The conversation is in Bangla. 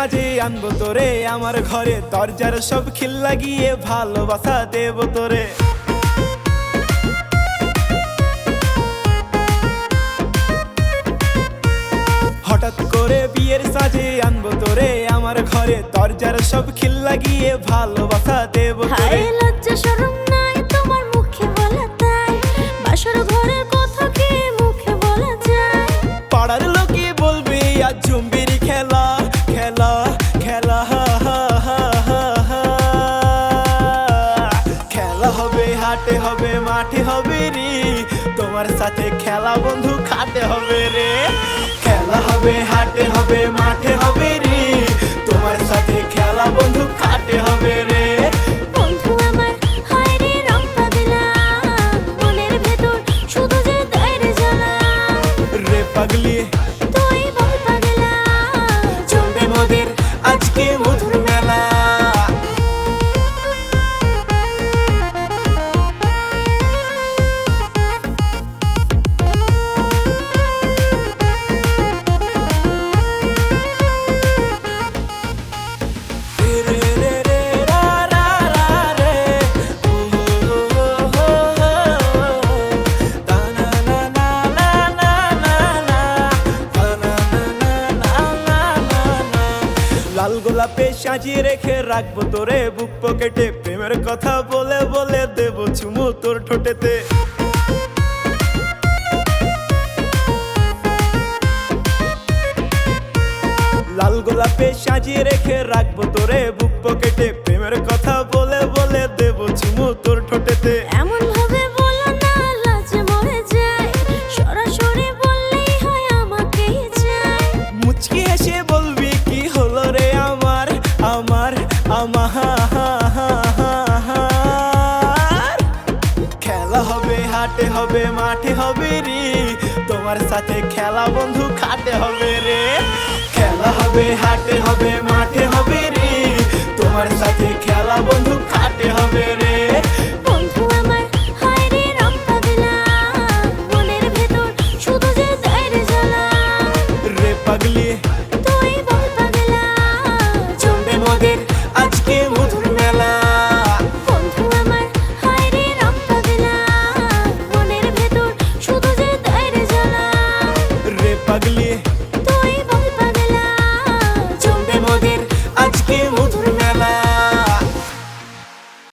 সাজে আনবো তোরে আমার ঘরে, দরজার সব খিল লাগিয়ে ভালোবাসা দেব তোরে। হঠাৎ করে বিয়ের সাজে আনবো তোরে আমার ঘরে, দরজার সব খিল লাগিয়ে ভালোবাসা দেব তোরে। লজ্জা শরম নাই তোমার মুখে বলা, তাই বাসর ঘরের কথা কি মুখে বলা যায়? পাড়ার লোকে বলবে আজ জম্বির খেলা খেলা খেলা, খেলা হবে হাটে হবে মাঠে হবে রে, তোমার সাথে খেলা বন্ধু খাটে হবে রে। খেলা হবে হাটে হবে মাঠে হবে রে, তোমার সাথে খেলা বন্ধু খাটে হবে রে। বন্ধু আমার হায় রে রং পাগলা, মনের ভেতর শুধু যে দেয় রে জ্বালা। রে পাগলি তুই বল পাগলা, চলবে মোদের আজকে মধুর মেলা। লাল গোলাপে সাজিয়ে রেখে রাখবো তোরে বুক পকেটে, প্রেমের কথা বলে বলে দেব চুমু তোর ঠোঁটেতে। লাল গোলাপে সাজিয়ে রেখে রাখবো তোরে বুক পকেটে, প্রেমের কথা বলে বলে দেব চুমু তোর ঠোঁটেতে। এমন ভাবে বলো না লাজে মরে যায়, সরাসরি বললেই হয় আমাকেই চাই। মুচকি হেসে বলবি কি হলো রে আমার আমার আমার। খেলা হবে হাটে হবে মাঠে হবে রে, তোমার সাথে খেলা বন্ধু খাটে হবে রে। খেলা হবে হাটে হবে মাঠে হবে রে, তোমার সাথে খেলা বন্ধু খাটে হবে রে। বন্ধু আমার হায় রে রং পাগলা, মনের ভেতর শুধু যে দেয় রে জ্বালা। রে পাগলি তুই বল পাগলা, চলবে মোদের